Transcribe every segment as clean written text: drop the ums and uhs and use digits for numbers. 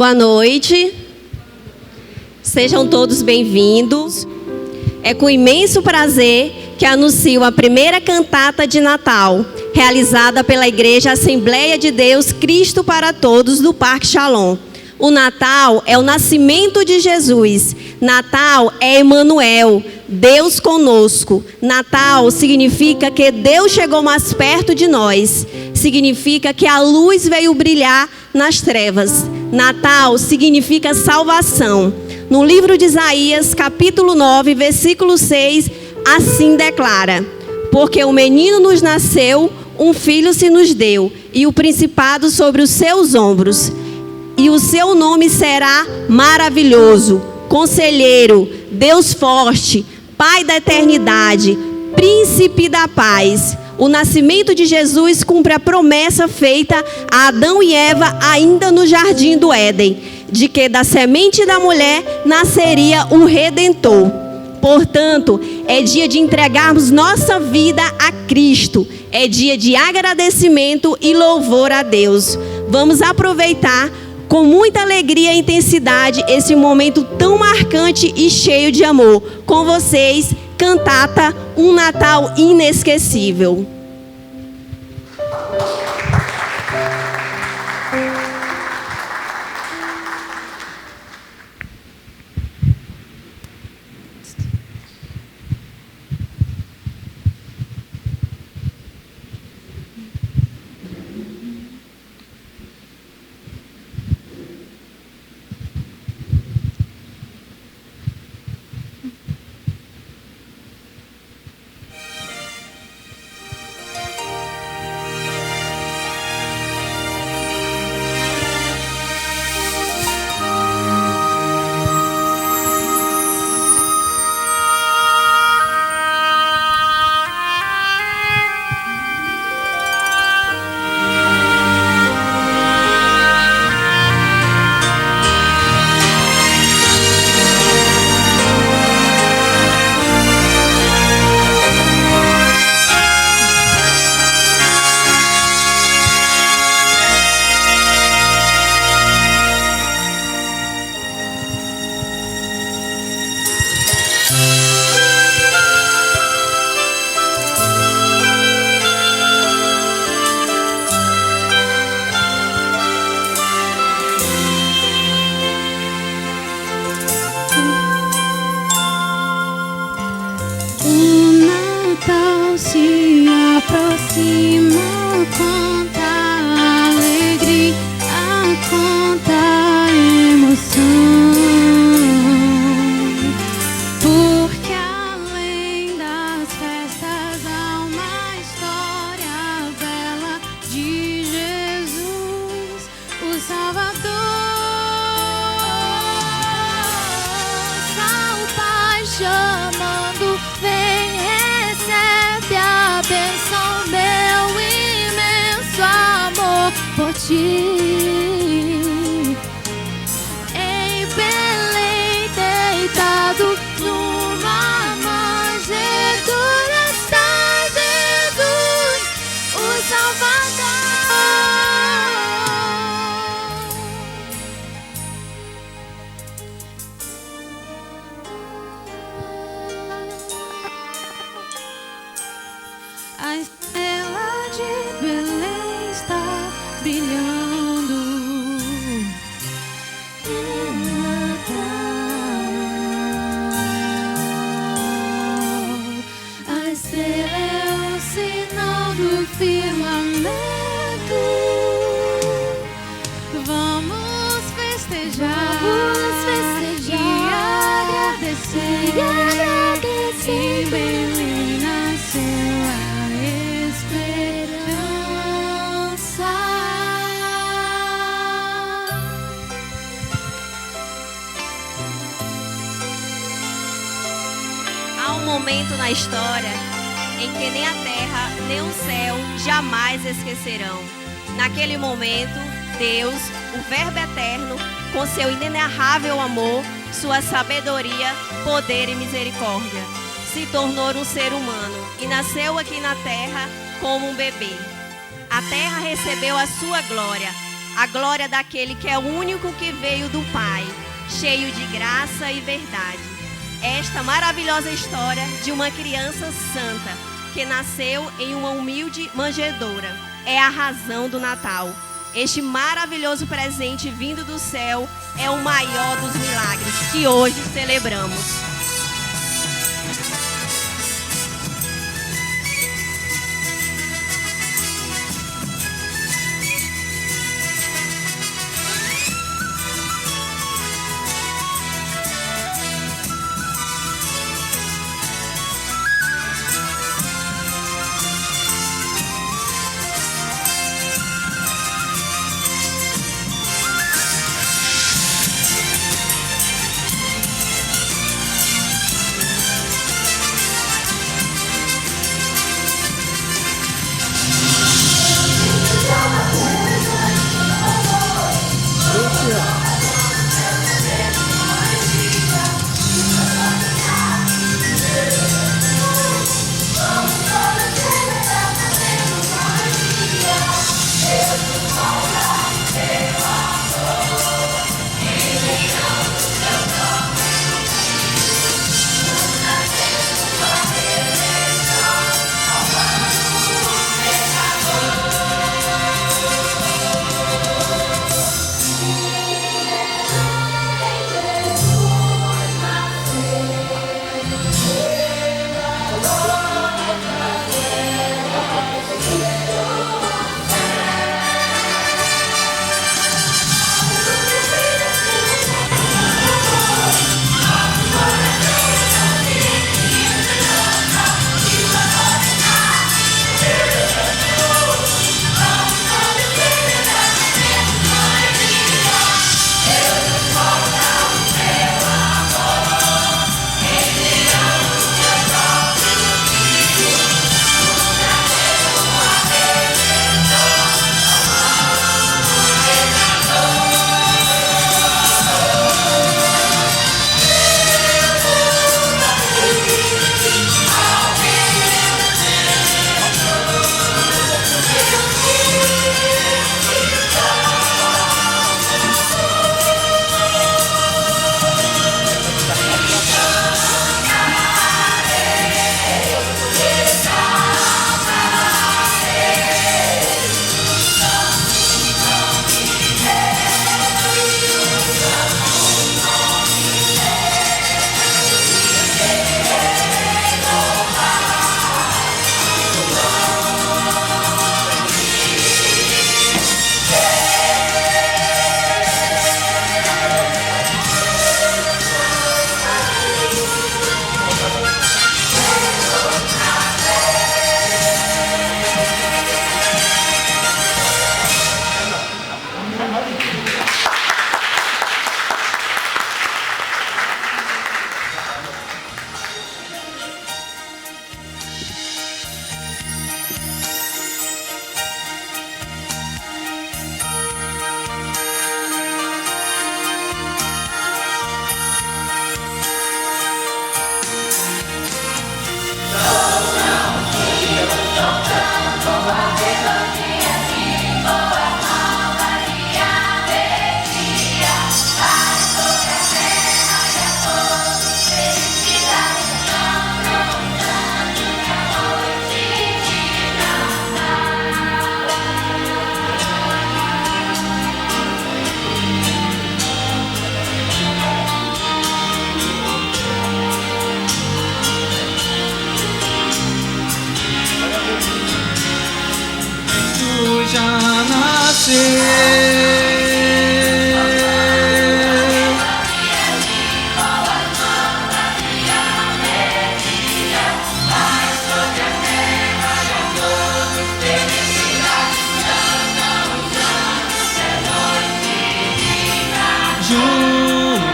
Boa noite. Sejam todos bem-vindos. É com imenso prazer que anuncio a primeira cantata de Natal, realizada pela Igreja Assembleia de Deus Cristo para Todos do Parque Shalom. O Natal é o nascimento de Jesus. Natal é Emanuel, Deus conosco. Natal significa que Deus chegou mais perto de nós. Significa que a luz veio brilhar nas trevas. Natal significa salvação. No livro de Isaías, capítulo 9, versículo 6, assim declara: porque o menino nos nasceu, um filho se nos deu, e o principado sobre os seus ombros. E o seu nome será maravilhoso, conselheiro, Deus forte, Pai da eternidade, príncipe da paz. O nascimento de Jesus cumpre a promessa feita a Adão e Eva ainda no jardim do Éden, de que da semente da mulher nasceria o Redentor. Portanto, é dia de entregarmos nossa vida a Cristo. É dia de agradecimento e louvor a Deus. Vamos aproveitar com muita alegria e intensidade esse momento tão marcante e cheio de amor. Com vocês, cantata Um Natal Inesquecível. Momento na história em que nem a terra nem o céu jamais esquecerão. Naquele momento, Deus, o Verbo eterno, com seu inenarrável amor, sua sabedoria, poder e misericórdia, se tornou um ser humano e nasceu aqui na terra como um bebê. A terra recebeu a sua glória, a glória daquele que é o único que veio do Pai, cheio de graça e verdade. Esta maravilhosa história de uma criança santa que nasceu em uma humilde manjedoura é a razão do Natal. Este maravilhoso presente vindo do céu é o maior dos milagres que hoje celebramos.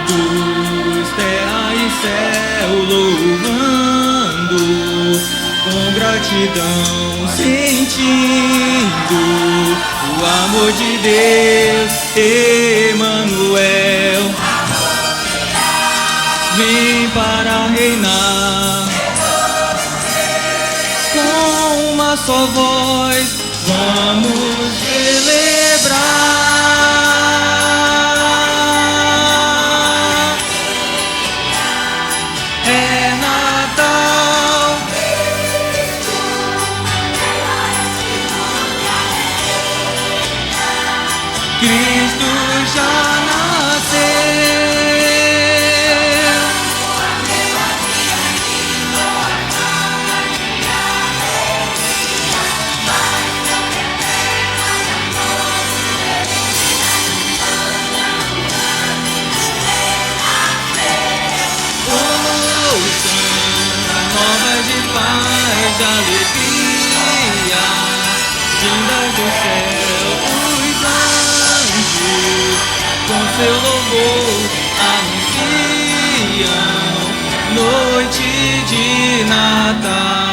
Juntos, terra e céu louvando, com gratidão sentindo o amor de Deus, Emanuel. Vem para reinar com uma só voz, vamos celebrar. de alegria, vindas do céu, os anjos, com seu louvor anunciam noite de Natal.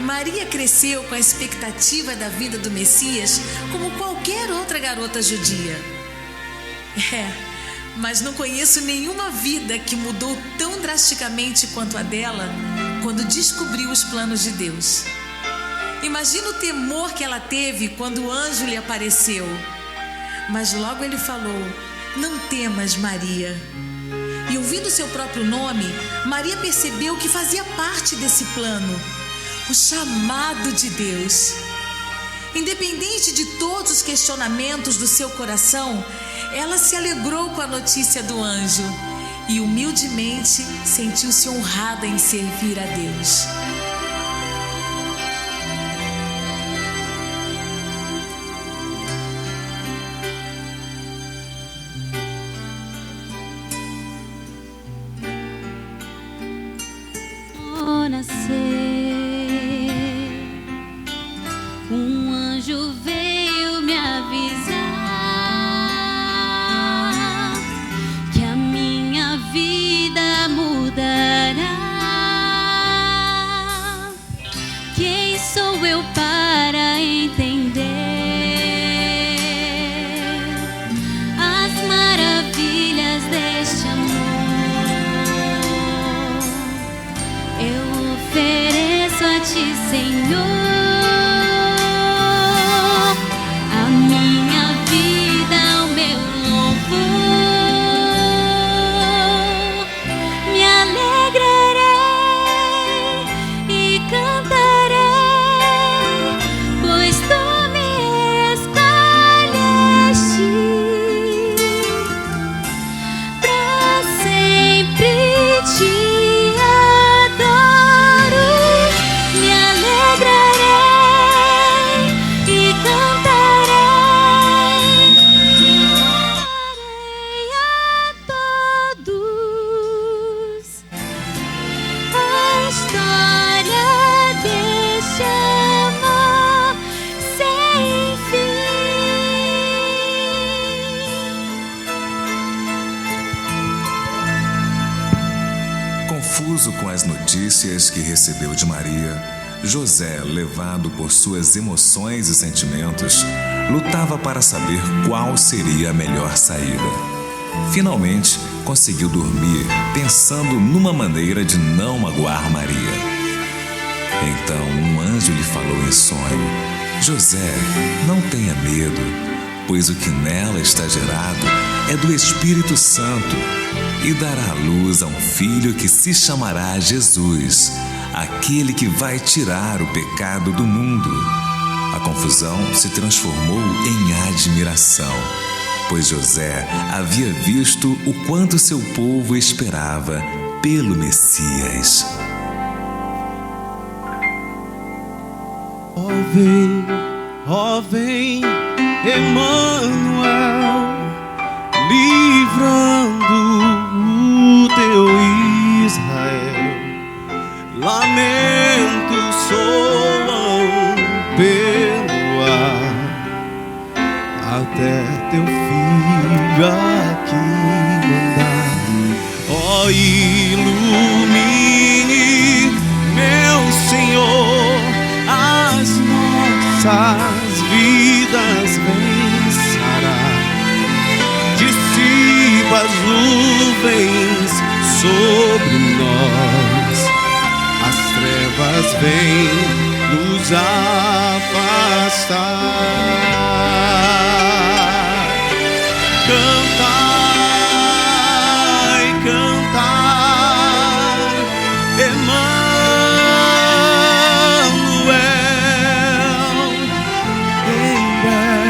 Maria cresceu com a expectativa da vinda do Messias como qualquer outra garota judia. Mas não conheço nenhuma vida que mudou tão drasticamente quanto a dela quando descobriu os planos de Deus. Imagina o temor que ela teve quando o anjo lhe apareceu. Mas logo ele falou: "Não temas, Maria." E ouvindo seu próprio nome, Maria percebeu que fazia parte desse plano, o chamado de Deus. Independente de todos os questionamentos do seu coração, ela se alegrou com a notícia do anjo e humildemente sentiu-se honrada em servir a Deus. Ao nascer, um anjo veio me avisar que a minha vida mudará. Quem sou eu para entender as maravilhas deste amor? Eu ofereço a ti, Senhor, a minha vida, o meu louvor. Me alegrarei e cantarei, pois tu me escolheste pra sempre te adoro. Me alegrarei e cantarei a todos a história deste amor sem fim. Confuso com as notícias que recebeu de Maria, José, levado por suas emoções e sentimentos, lutava para saber qual seria a melhor saída. Finalmente, conseguiu dormir pensando numa maneira de não magoar Maria. Então, um anjo lhe falou em sonho: "José, não tenha medo, pois o que nela está gerado é do Espírito Santo, e dará à luz a um filho que se chamará Jesus, aquele que vai tirar o pecado do mundo." A confusão se transformou em admiração, pois José havia visto o quanto seu povo esperava pelo Messias. Ó vem, Emmanuel, livrando o teu Israel. Lamentos soam pelo ar, até teu filho aqui andar. Ó, ilumine, meu Senhor, as nossas vidas, vencerá. Dissipa as nuvens sobre nós, as trevas vêm nos afastar. Cantai, cantai, Emmanuel, em breve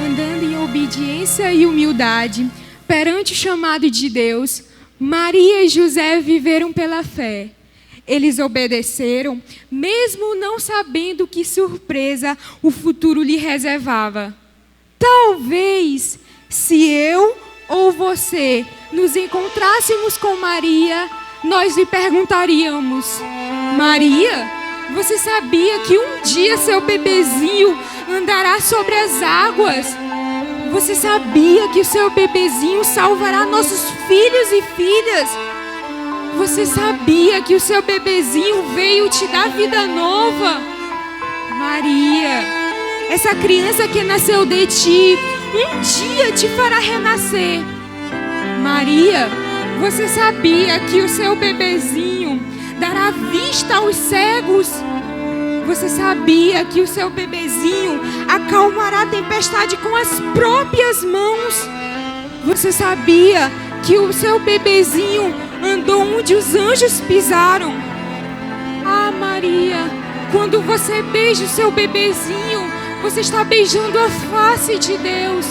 andando em obediência e humildade perante o chamado de Deus, Maria e José viveram pela fé. Eles obedeceram, mesmo não sabendo que surpresa o futuro lhe reservava. Talvez, se eu ou você nos encontrássemos com Maria, nós lhe perguntaríamos: Maria, você sabia que um dia seu bebezinho andará sobre as águas? Você sabia que o seu bebezinho salvará nossos filhos e filhas? Você sabia que o seu bebezinho veio te dar vida nova? Maria, essa criança que nasceu de ti, um dia te fará renascer. Maria, você sabia que o seu bebezinho dará vista aos cegos? Você sabia que o seu bebezinho acalmará a tempestade com as próprias mãos? Você sabia que o seu bebezinho andou onde os anjos pisaram? Ah, Maria, quando você beija o seu bebezinho, você está beijando a face de Deus.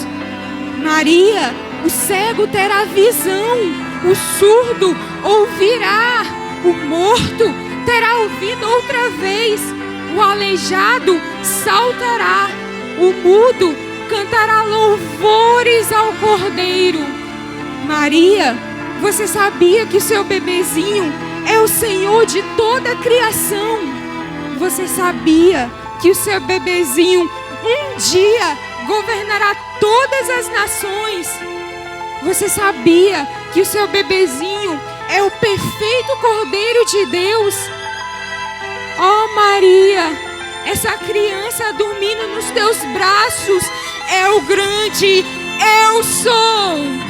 Maria, o cego terá visão, o surdo ouvirá, o morto terá ouvido outra vez, o aleijado saltará, o mudo cantará louvores ao Cordeiro. Maria, você sabia que o seu bebezinho é o Senhor de toda a criação? Você sabia que o seu bebezinho um dia governará todas as nações? Você sabia que o seu bebezinho é o perfeito Cordeiro de Deus? Oh, Maria, essa criança dormindo nos teus braços é o grande Eu Sou.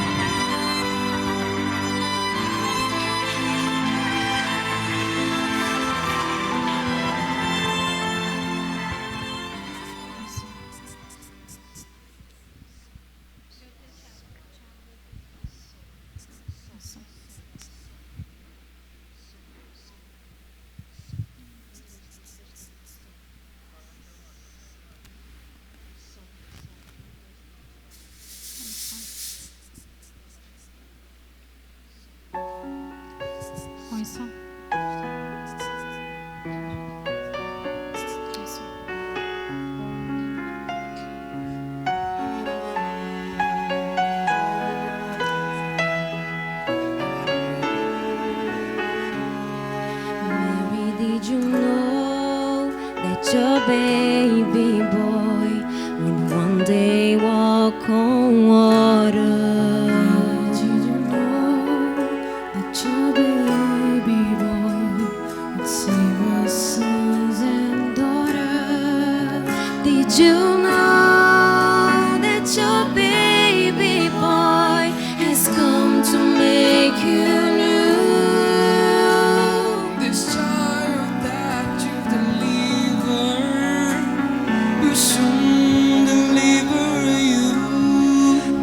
Your baby boy would one day walk on water. Did you know that your baby boy would save us sons and daughters? Did you know that your baby boy has come to make you new? This child that you've delivered soon deliver you.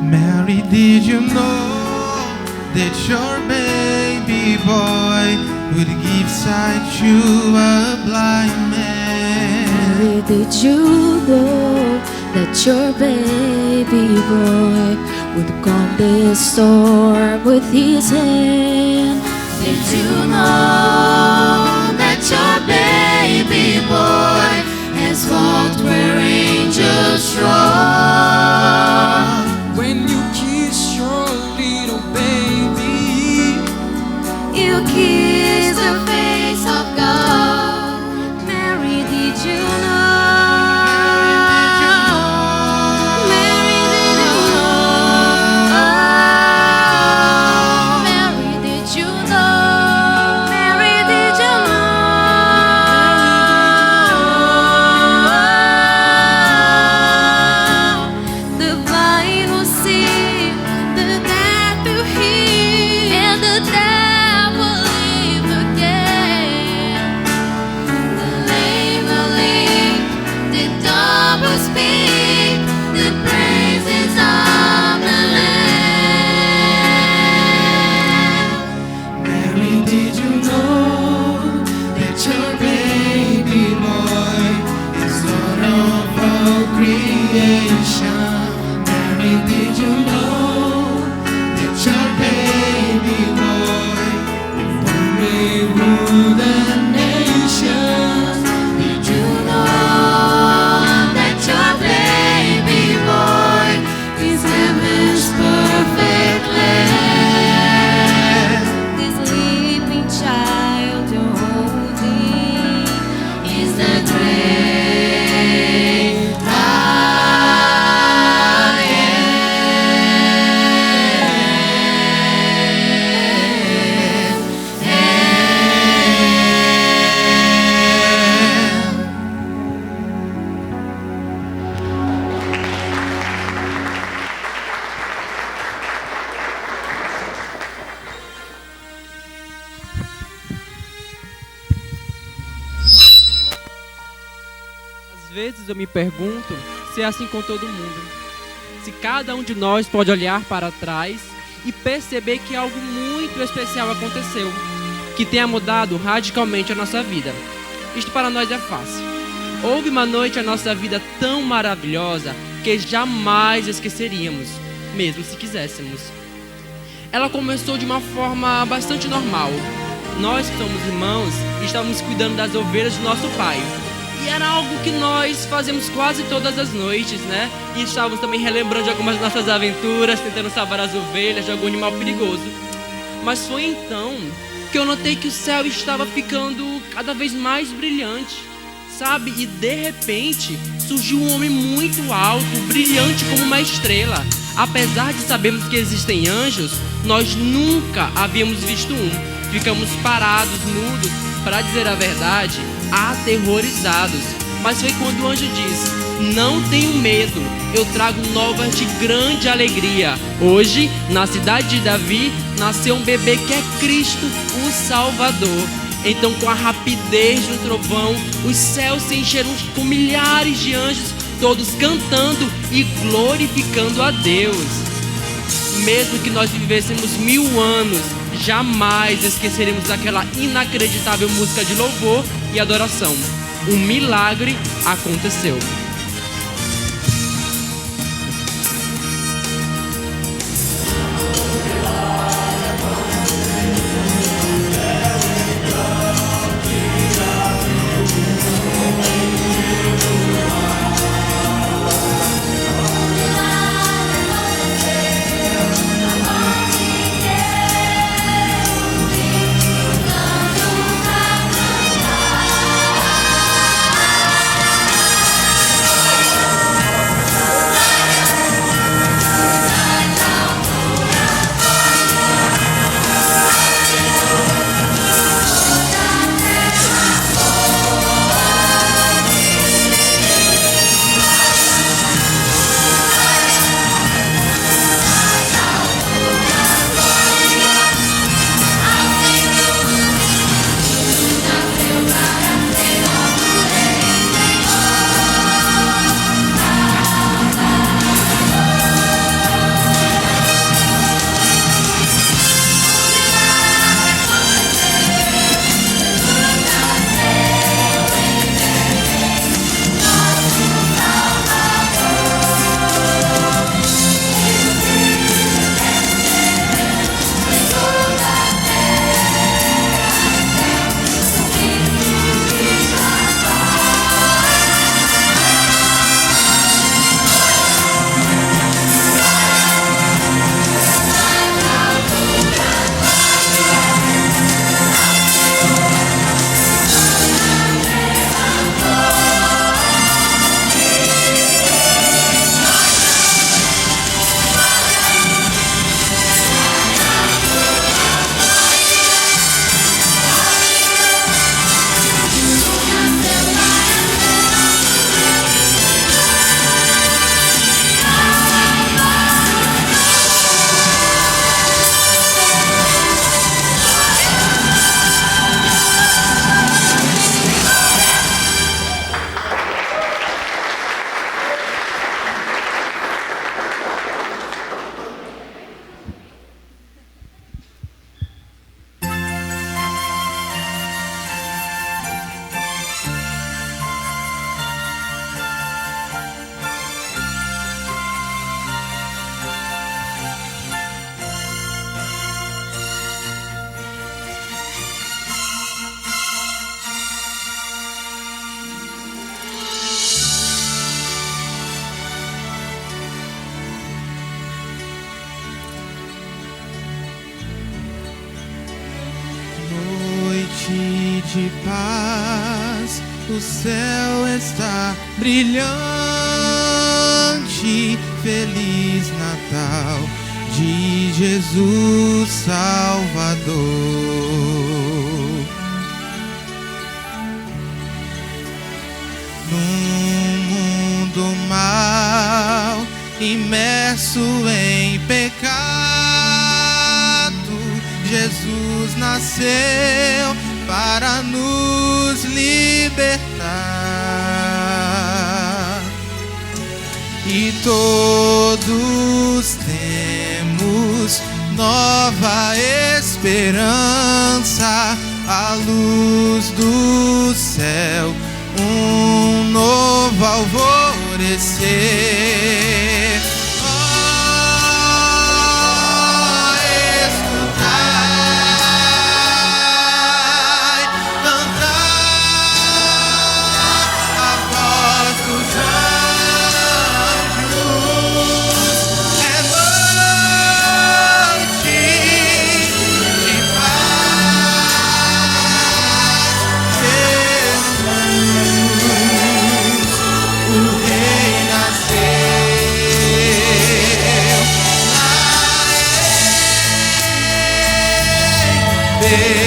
Mary, did you know that your baby boy would give sight to a blind man? Mary, did you know that your baby boy would calm the storm with his hand? Did you know that your baby boy has walked where angels trod? When you kiss your little baby, You kiss the face of God. Mary, did you know? Mary, did you know? Mary, did you know? Mary, did you know? vezes eu me pergunto se é assim com todo mundo. Se cada um de nós pode olhar para trás e perceber que algo muito especial aconteceu, que tenha mudado radicalmente a nossa vida. Isto para nós é fácil. Houve uma noite na nossa vida tão maravilhosa que jamais esqueceríamos, mesmo se quiséssemos. Ela começou de uma forma bastante normal. Nós que somos irmãos, estávamos cuidando das ovelhas do nosso pai. E era algo que nós fazemos quase todas as noites, né? E estávamos também relembrando de algumas nossas aventuras, tentando salvar as ovelhas de algum animal perigoso. Mas foi então que eu notei que o céu estava ficando cada vez mais brilhante, sabe? E de repente surgiu um homem muito alto, brilhante como uma estrela. Apesar de sabermos que existem anjos, nós nunca havíamos visto um. Ficamos parados, mudos, para dizer a verdade, aterrorizados. Mas foi quando o anjo disse: não tenho medo, eu trago novas de grande alegria. Hoje, na cidade de Davi, nasceu um bebê que é Cristo, o Salvador. Então, com a rapidez do trovão, os céus se encheram com milhares de anjos, todos cantando e glorificando a Deus. Mesmo que nós vivêssemos 1000 anos, jamais esqueceremos daquela inacreditável música de louvor e adoração. Um milagre aconteceu. De paz, o céu está brilhante. Feliz Natal de Jesus Salvador. Num mundo mal, imerso em pecado, Jesus nasceu para nos libertar. todos temos nova esperança, a luz do céu, um novo alvorecer. Escutai, cantai a voz dos anjos, é noite de paz. Jesus, o Rei nasceu lá em Belém.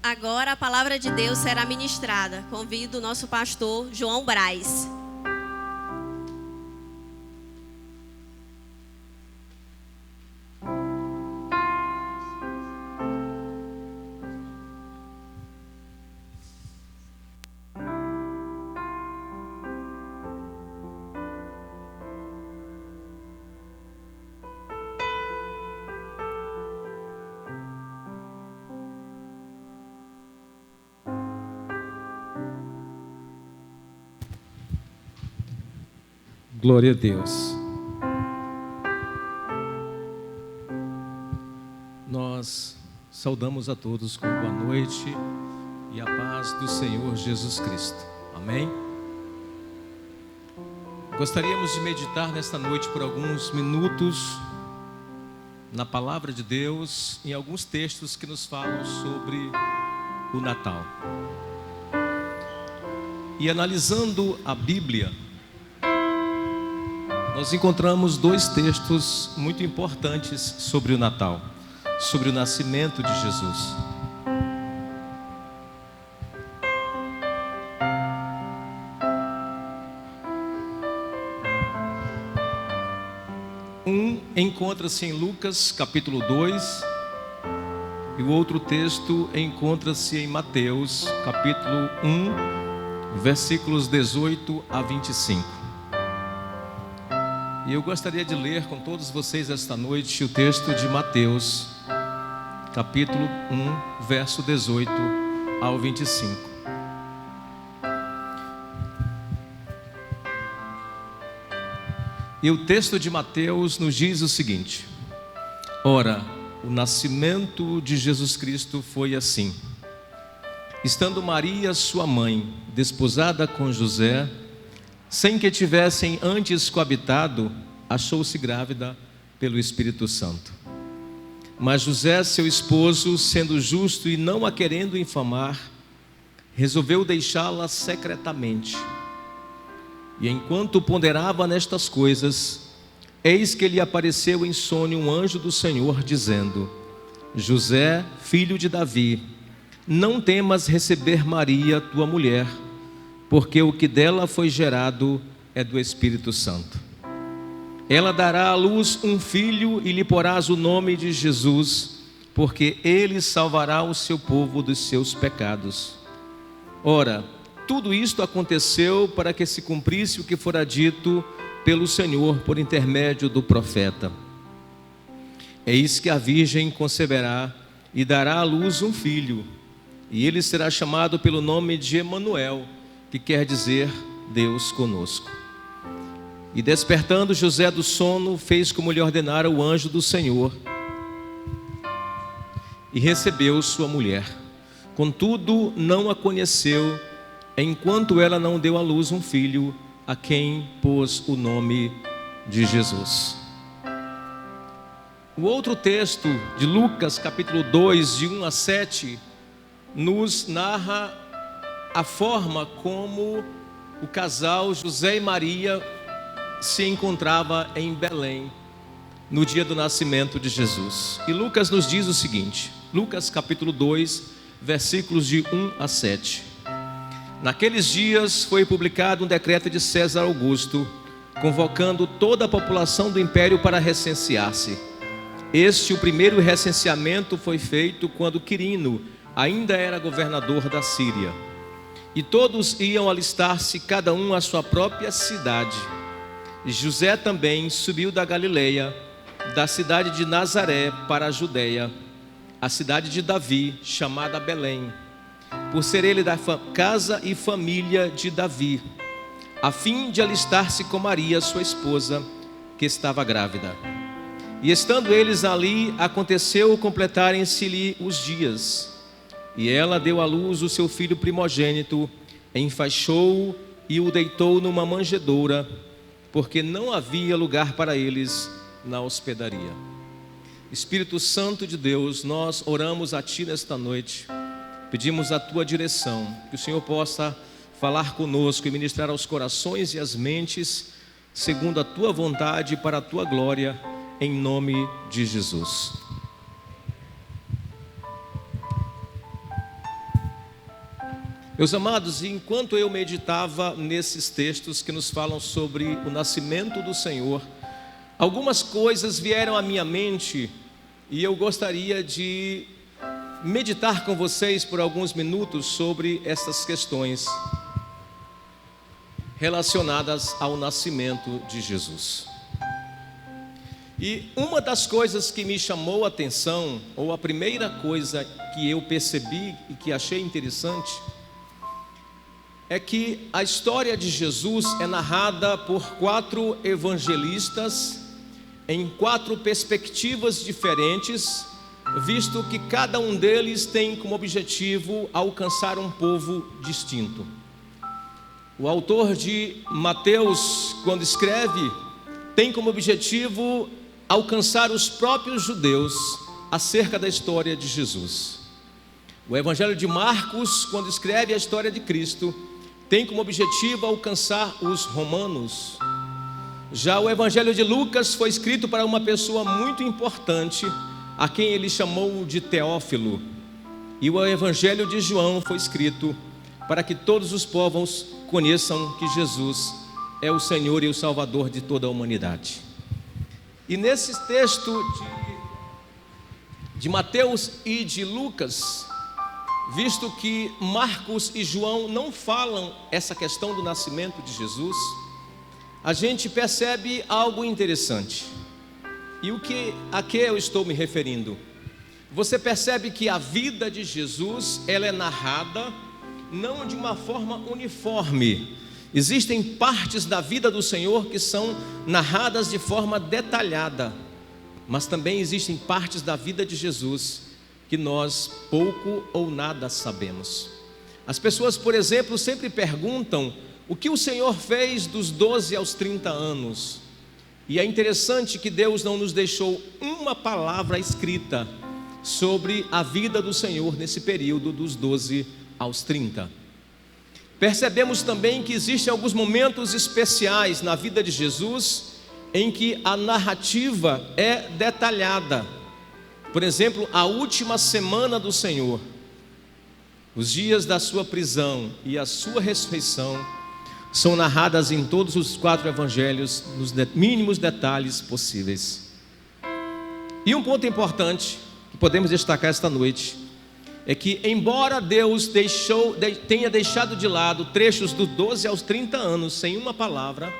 Agora a palavra de Deus será ministrada. Convido o nosso pastor João Braz. Glória a Deus. Nós saudamos a todos com boa noite e a paz do Senhor Jesus Cristo. Amém? Gostaríamos de meditar nesta noite por alguns minutos na palavra de Deus, em alguns textos que nos falam sobre o Natal. E analisando a Bíblia, nós encontramos dois textos muito importantes sobre o Natal, sobre o nascimento de Jesus. Um encontra-se em Lucas capítulo 2 e o outro texto encontra-se em Mateus capítulo 1, versículos 18 a 25. E eu gostaria de ler com todos vocês esta noite o texto de Mateus, capítulo 1, verso 18 ao 25. E o texto de Mateus nos diz o seguinte: Ora, o nascimento de Jesus Cristo foi assim. Estando Maria, sua mãe, desposada com José, sem que tivessem antes coabitado, achou-se grávida pelo Espírito Santo. Mas José, seu esposo, sendo justo e não a querendo infamar, resolveu deixá-la secretamente. E enquanto ponderava nestas coisas, eis que lhe apareceu em sonho um anjo do Senhor, dizendo: José, filho de Davi, não temas receber Maria, tua mulher, porque o que dela foi gerado é do Espírito Santo. Ela dará à luz um filho e lhe porás o nome de Jesus, porque ele salvará o seu povo dos seus pecados. Ora, tudo isto aconteceu para que se cumprisse o que fora dito pelo Senhor por intermédio do profeta. Eis que a virgem conceberá e dará à luz um filho, e ele será chamado pelo nome de Emanuel, que quer dizer Deus conosco. E despertando José do sono, fez como lhe ordenara o anjo do Senhor, e recebeu sua mulher. Contudo, não a conheceu, enquanto ela não deu à luz um filho, a quem pôs o nome de Jesus. O outro texto de Lucas, capítulo 2, de 1 a 7, nos narra a forma como o casal José e Maria se encontrava em Belém no dia do nascimento de Jesus. E Lucas nos diz o seguinte, Lucas capítulo 2, versículos de 1 a 7. Naqueles dias foi publicado um decreto de César Augusto, convocando toda a população do império para recensear-se. O primeiro recenseamento foi feito quando Quirino ainda era governador da Síria. E todos iam alistar-se, cada um à sua própria cidade. E José também subiu da Galileia, da cidade de Nazaré para a Judeia, a cidade de Davi, chamada Belém, por ser ele da casa e família de Davi, a fim de alistar-se com Maria, sua esposa, que estava grávida. E estando eles ali, aconteceu completarem-se-lhe os dias. E ela deu à luz o seu filho primogênito, enfaixou-o e o deitou numa manjedoura, porque não havia lugar para eles na hospedaria. Espírito Santo de Deus, nós oramos a Ti nesta noite, pedimos a Tua direção, que o Senhor possa falar conosco e ministrar aos corações e às mentes, segundo a Tua vontade e para a Tua glória, em nome de Jesus. Meus amados, enquanto eu meditava nesses textos que nos falam sobre o nascimento do Senhor, algumas coisas vieram à minha mente e eu gostaria de meditar com vocês por alguns minutos sobre essas questões relacionadas ao nascimento de Jesus. E uma das coisas que me chamou a atenção, ou a primeira coisa que eu percebi e que achei interessante, é que a história de Jesus é narrada por 4 evangelistas em 4 perspectivas diferentes, visto que cada um deles tem como objetivo alcançar um povo distinto. O autor de Mateus, quando escreve, tem como objetivo alcançar os próprios judeus acerca da história de Jesus. O Evangelho de Marcos, quando escreve a história de Cristo, tem como objetivo alcançar os romanos. Já o Evangelho de Lucas foi escrito para uma pessoa muito importante, a quem ele chamou de Teófilo. E o Evangelho de João foi escrito para que todos os povos conheçam que Jesus é o Senhor e o Salvador de toda a humanidade. E nesse texto de Mateus e de Lucas, visto que Marcos e João não falam essa questão do nascimento de Jesus, a gente percebe algo interessante. E a que eu estou me referindo? Você percebe que a vida de Jesus, ela é narrada não de uma forma uniforme. Existem partes da vida do Senhor que são narradas de forma detalhada, mas também existem partes da vida de Jesus que nós pouco ou nada sabemos. As pessoas, por exemplo, sempre perguntam o que o Senhor fez dos 12 aos 30 anos. E é interessante que Deus não nos deixou uma palavra escrita sobre a vida do Senhor nesse período dos 12 aos 30. Percebemos também que existem alguns momentos especiais na vida de Jesus em que a narrativa é detalhada. Por exemplo, a última semana do Senhor. Os dias da sua prisão e a sua ressurreição são narradas em todos os 4 evangelhos, nos mínimos detalhes possíveis. E um ponto importante que podemos destacar esta noite é que, embora Deus tenha deixado de lado trechos dos 12 aos 30 anos sem uma palavra,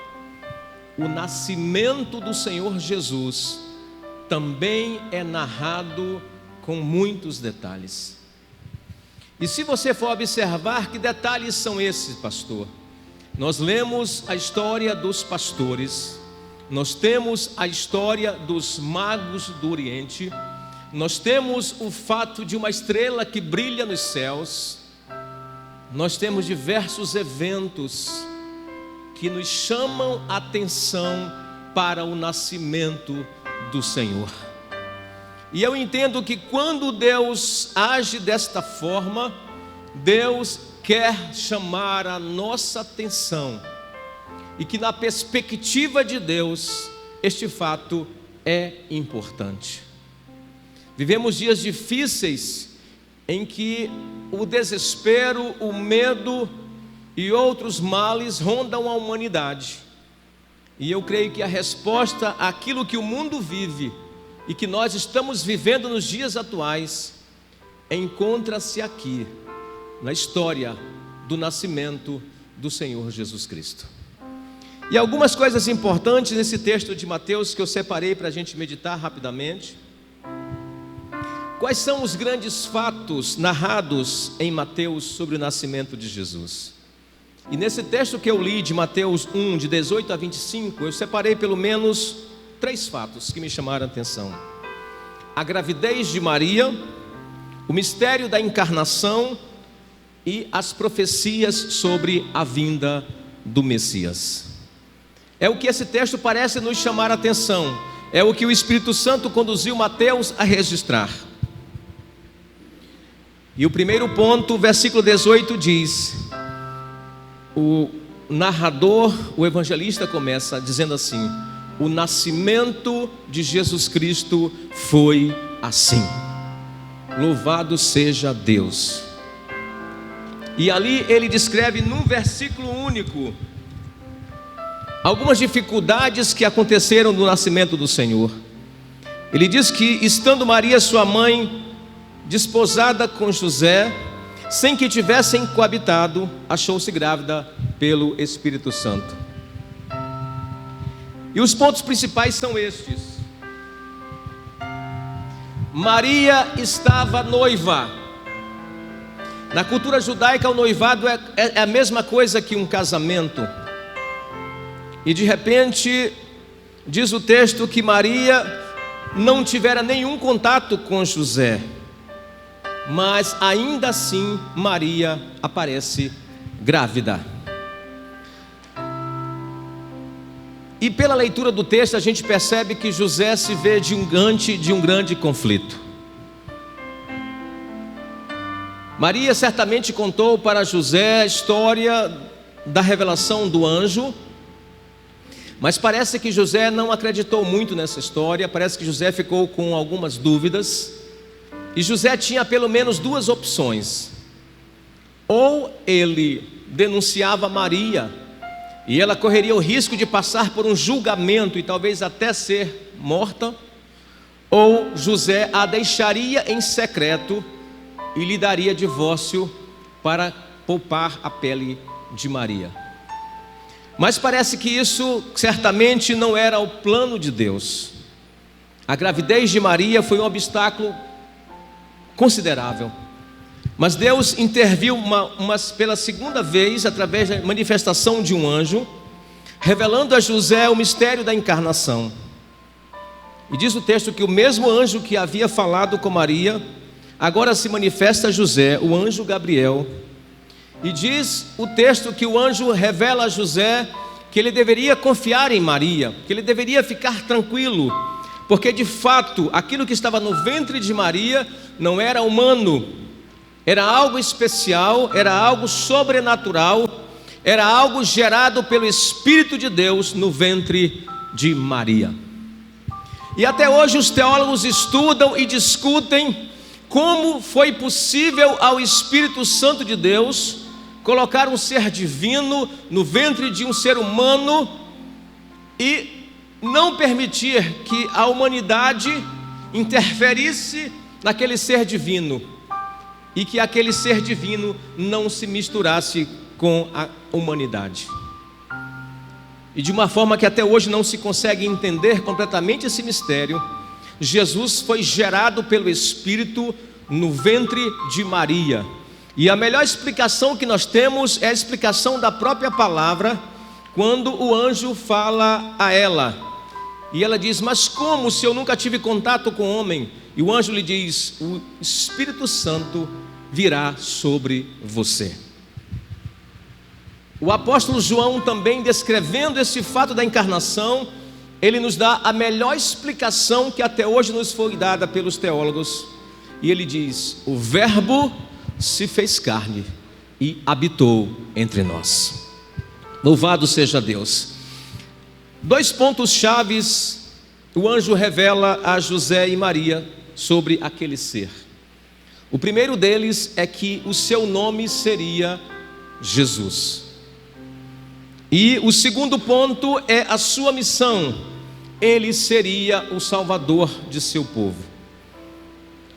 o nascimento do Senhor Jesus também é narrado com muitos detalhes. E se você for observar, que detalhes são esses, pastor? Nós lemos a história dos pastores, nós temos a história dos magos do Oriente, nós temos o fato de uma estrela que brilha nos céus, nós temos diversos eventos que nos chamam a atenção para o nascimento do Senhor. E eu entendo que quando Deus age desta forma, Deus quer chamar a nossa atenção, e que na perspectiva de Deus, este fato é importante. Vivemos dias difíceis em que o desespero, o medo e outros males rondam a humanidade. E eu creio que a resposta àquilo que o mundo vive e que nós estamos vivendo nos dias atuais encontra-se aqui, na história do nascimento do Senhor Jesus Cristo. E algumas coisas importantes nesse texto de Mateus que eu separei para a gente meditar rapidamente. Quais são os grandes fatos narrados em Mateus sobre o nascimento de Jesus? E nesse texto que eu li de Mateus 1, de 18 a 25, eu separei pelo menos 3 fatos que me chamaram a atenção: a gravidez de Maria, o mistério da encarnação e as profecias sobre a vinda do Messias. É o que esse texto parece nos chamar a atenção, é o que o Espírito Santo conduziu Mateus a registrar. E o primeiro ponto, o versículo 18 diz, o narrador, o evangelista começa dizendo assim: o nascimento de Jesus Cristo foi assim. Louvado seja Deus. E ali ele descreve num versículo único algumas dificuldades que aconteceram no nascimento do Senhor. Ele diz que, estando Maria, sua mãe, desposada com José, sem que tivessem coabitado, achou-se grávida pelo Espírito Santo. E os pontos principais são estes: Maria estava noiva. Na cultura judaica, o noivado é a mesma coisa que um casamento. E de repente, diz o texto que Maria não tivera nenhum contato com José, mas ainda assim Maria aparece grávida. E pela leitura do texto a gente percebe que José se vê diante de um grande conflito. Maria certamente contou para José a história da revelação do anjo, mas parece que José não acreditou muito nessa história. Parece que José ficou com algumas dúvidas. E José tinha pelo menos 2 opções: ou ele denunciava Maria, e ela correria o risco de passar por um julgamento e talvez até ser morta, ou José a deixaria em secreto e lhe daria divórcio para poupar a pele de Maria. Mas parece que isso certamente não era o plano de Deus. A gravidez de Maria foi um obstáculo considerável, mas Deus interviu pela segunda vez, através da manifestação de um anjo, revelando a José o mistério da encarnação. E diz o texto que o mesmo anjo que havia falado com Maria agora se manifesta a José, o anjo Gabriel. E diz o texto que o anjo revela a José que ele deveria confiar em Maria, que ele deveria ficar tranquilo, porque de fato aquilo que estava no ventre de Maria não era humano, era algo especial, era algo sobrenatural, era algo gerado pelo Espírito de Deus no ventre de Maria. E até hoje os teólogos estudam e discutem como foi possível ao Espírito Santo de Deus colocar um ser divino no ventre de um ser humano e não permitir que a humanidade interferisse naquele ser divino e que aquele ser divino não se misturasse com a humanidade. E de uma forma que até hoje não se consegue entender completamente esse mistério, Jesus foi gerado pelo Espírito no ventre de Maria. E a melhor explicação que nós temos é a explicação da própria palavra, quando o anjo fala a ela. E ela diz: mas como, se eu nunca tive contato com homem? E o anjo lhe diz: o Espírito Santo virá sobre você. O apóstolo João também, descrevendo esse fato da encarnação, ele nos dá a melhor explicação que até hoje nos foi dada pelos teólogos. E ele diz: o Verbo se fez carne e habitou entre nós. Louvado seja Deus. 2 pontos chaves o anjo revela a José e Maria sobre aquele ser. O primeiro deles é que o seu nome seria Jesus. E o segundo ponto é a sua missão. Ele seria o Salvador de seu povo.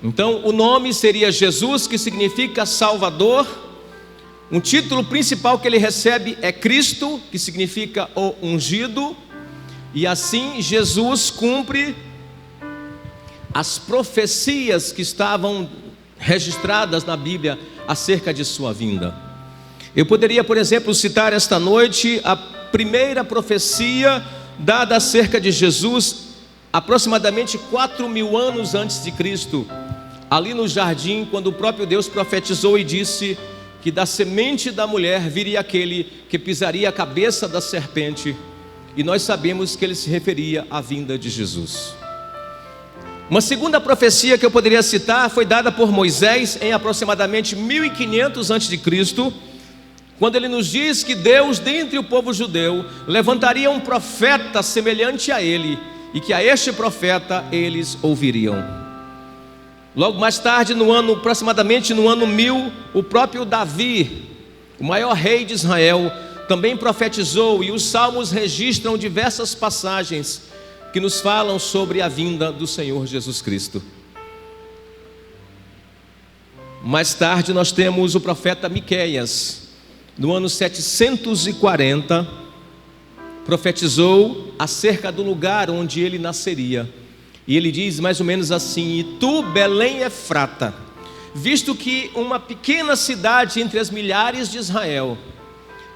Então, o nome seria Jesus, que significa Salvador. Um título principal que ele recebe é Cristo, que significa o ungido. E assim, Jesus cumpre as profecias que estavam registradas na Bíblia acerca de sua vinda. Eu poderia, por exemplo, citar esta noite a primeira profecia dada acerca de Jesus, aproximadamente 4.000 anos antes de Cristo, ali no jardim, quando o próprio Deus profetizou e disse que da semente da mulher viria aquele que pisaria a cabeça da serpente, e nós sabemos que ele se referia à vinda de Jesus. Uma segunda profecia que eu poderia citar foi dada por Moisés em aproximadamente 1500 a.C., quando ele nos diz que Deus, dentre o povo judeu, levantaria um profeta semelhante a ele, e que a este profeta eles ouviriam. Logo mais tarde, aproximadamente no ano 1000, o próprio Davi, o maior rei de Israel, também profetizou, e os salmos registram diversas passagens que nos falam sobre a vinda do Senhor Jesus Cristo. Mais tarde nós temos o profeta Miqueias, no ano 740, profetizou acerca do lugar onde ele nasceria. E ele diz mais ou menos assim: e tu, Belém Efrata, visto que uma pequena cidade entre as milhares de Israel,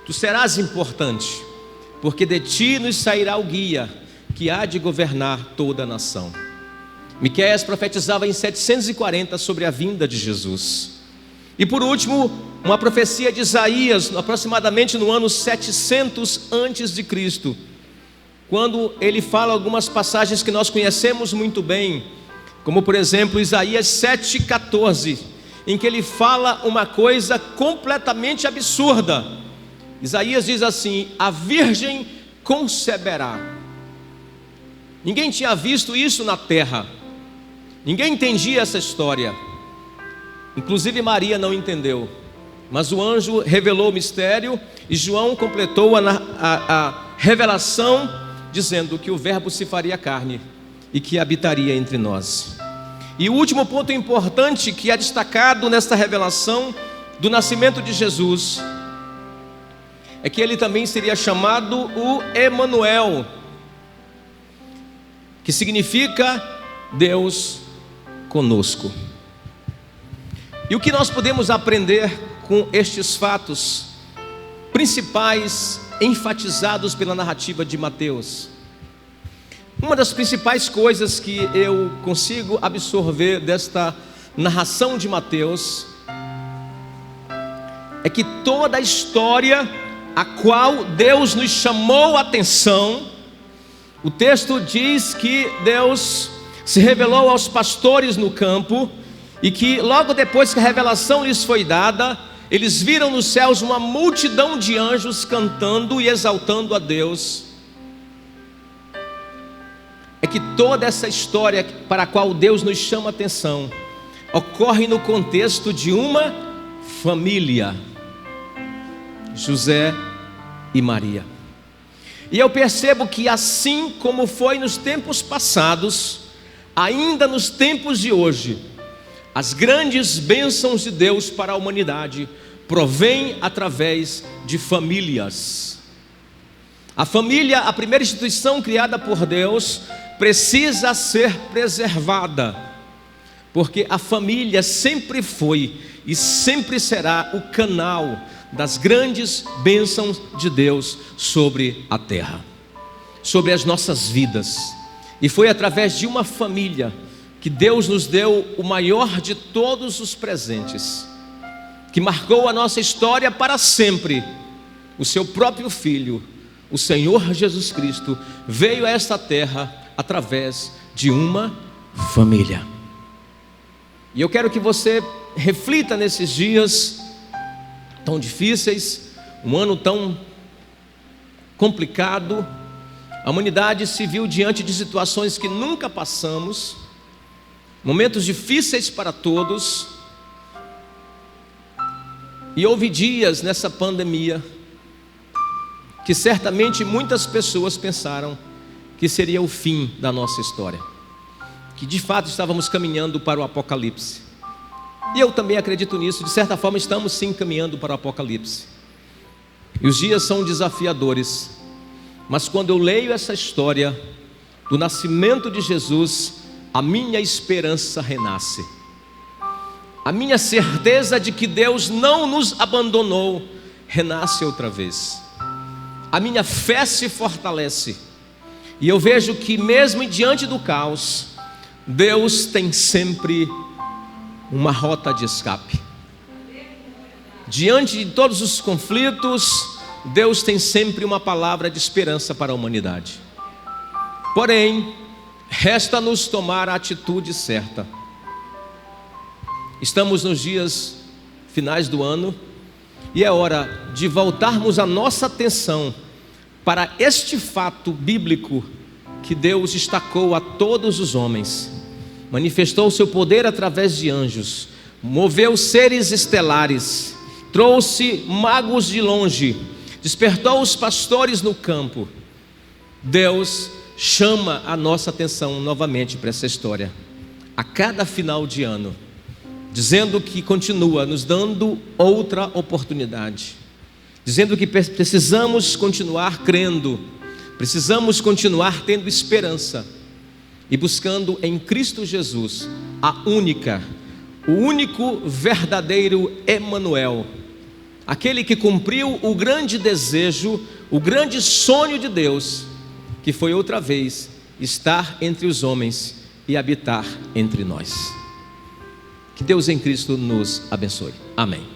tu serás importante, porque de ti nos sairá o guia, que há de governar toda a nação. Miqueias profetizava em 740 sobre a vinda de Jesus. E por último, uma profecia de Isaías, aproximadamente no ano 700 antes de Cristo, quando ele fala algumas passagens que nós conhecemos muito bem, como por exemplo Isaías 7,14, em que ele fala uma coisa completamente absurda. Isaías diz assim: a virgem conceberá. Ninguém tinha visto isso na terra, ninguém entendia essa história, inclusive Maria não entendeu, mas o anjo revelou o mistério, e João completou a revelação, dizendo que o Verbo se faria carne e que habitaria entre nós. E o último ponto importante que é destacado nesta revelação do nascimento de Jesus é que ele também seria chamado o Emanuel, que significa Deus conosco. E o que nós podemos aprender com estes fatos principais enfatizados pela narrativa de Mateus? Uma das principais coisas que eu consigo absorver desta narração de Mateus é que toda a história a qual Deus nos chamou a atenção, o texto diz que Deus se revelou aos pastores no campo, e que logo depois que a revelação lhes foi dada, eles viram nos céus uma multidão de anjos cantando e exaltando a Deus. É que toda essa história para a qual Deus nos chama a atenção ocorre no contexto de uma família, José e Maria. E eu percebo que assim como foi nos tempos passados, ainda nos tempos de hoje, as grandes bênçãos de Deus para a humanidade provêm através de famílias. A família, a primeira instituição criada por Deus, precisa ser preservada, porque a família sempre foi e sempre será o canal das grandes bênçãos de Deus sobre a terra, sobre as nossas vidas. E foi através de uma família que Deus nos deu o maior de todos os presentes, que marcou a nossa história para sempre. O seu próprio Filho, o Senhor Jesus Cristo, veio a esta terra através de uma família. E eu quero que você reflita nesses dias tão difíceis, um ano tão complicado. A humanidade se viu diante de situações que nunca passamos, momentos difíceis para todos. E houve dias nessa pandemia que certamente muitas pessoas pensaram que seria o fim da nossa história, que de fato estávamos caminhando para o apocalipse. E eu também acredito nisso. De certa forma estamos sim caminhando para o apocalipse. E os dias são desafiadores. Mas quando eu leio essa história do nascimento de Jesus, a minha esperança renasce. A minha certeza de que Deus não nos abandonou renasce outra vez. A minha fé se fortalece. E eu vejo que mesmo diante do caos, Deus tem sempre uma rota de escape. Diante de todos os conflitos, Deus tem sempre uma palavra de esperança para a humanidade. Porém, resta-nos tomar a atitude certa. Estamos nos dias finais do ano e é hora de voltarmos a nossa atenção para este fato bíblico que Deus destacou a todos os homens. Manifestou o seu poder através de anjos, moveu seres estelares, trouxe magos de longe, despertou os pastores no campo. Deus chama a nossa atenção novamente para essa história, a cada final de ano, dizendo que continua nos dando outra oportunidade, dizendo que precisamos continuar crendo, precisamos continuar tendo esperança e buscando em Cristo Jesus o único verdadeiro Emanuel, aquele que cumpriu o grande desejo, o grande sonho de Deus, que foi outra vez estar entre os homens e habitar entre nós. Que Deus em Cristo nos abençoe. Amém.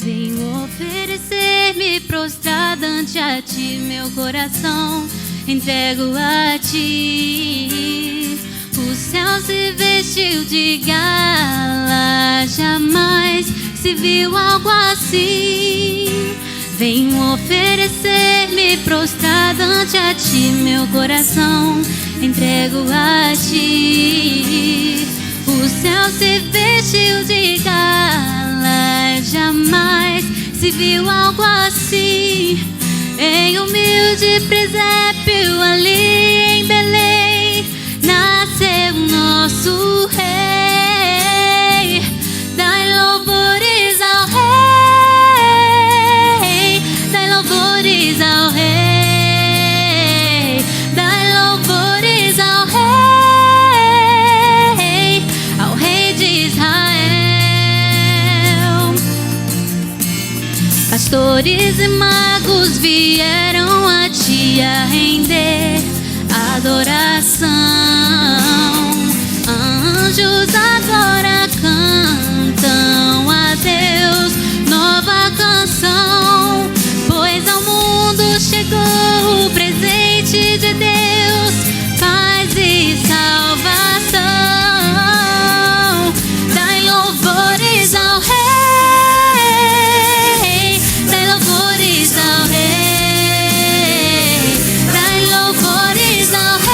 Venho oferecer-me prostrada ante a ti, meu coração entrego a ti. Os céus se vestem vestiu de gala, jamais se viu algo assim. Venho oferecer-me prostrado ante a ti, meu coração entrego a ti. O céu se vestiu de gala, jamais se viu algo assim. Em humilde presépio ali em Belém nasceu nosso Rei. Dai louvores ao Rei, dai louvores ao Rei, dai louvores ao Rei de Israel. Pastores e magos vieram a ti a render adoração. Anjos agora cantam a Deus nova canção, pois ao mundo chegou o presente de Deus, paz e salvação. Dai louvores ao Rei, dai louvores ao Rei, dai louvores ao Rei,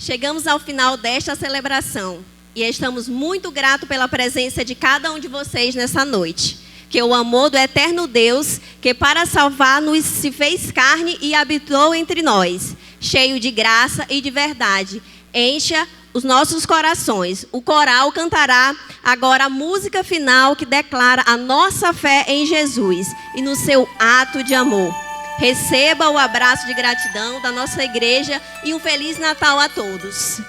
chegamos ao final desta celebração e estamos muito gratos pela presença de cada um de vocês nessa noite. Que o amor do eterno Deus, que para salvar-nos se fez carne e habitou entre nós, cheio de graça e de verdade, encha os nossos corações. O coral cantará agora a música final que declara a nossa fé em Jesus e no seu ato de amor. Receba o abraço de gratidão da nossa igreja e um Feliz Natal a todos.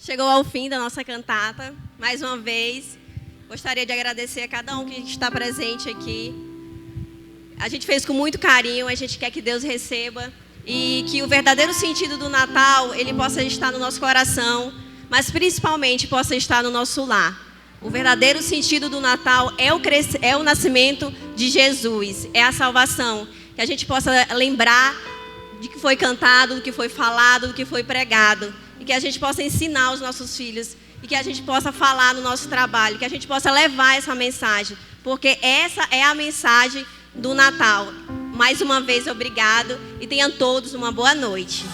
chegou ao fim da nossa cantata. Mais uma vez, gostaria de agradecer a cada um que está presente aqui. A gente fez com muito carinho, a gente quer que Deus receba e que o verdadeiro sentido do Natal, ele possa estar no nosso coração, mas principalmente possa estar no nosso lar. O verdadeiro sentido do Natal é o nascimento de Jesus, é a salvação. Que a gente possa lembrar de que foi cantado, do que foi falado, do que foi pregado. E que a gente possa ensinar os nossos filhos. E que a gente possa falar no nosso trabalho. Que a gente possa levar essa mensagem. Porque essa é a mensagem do Natal. Mais uma vez, obrigado. E tenham todos uma boa noite.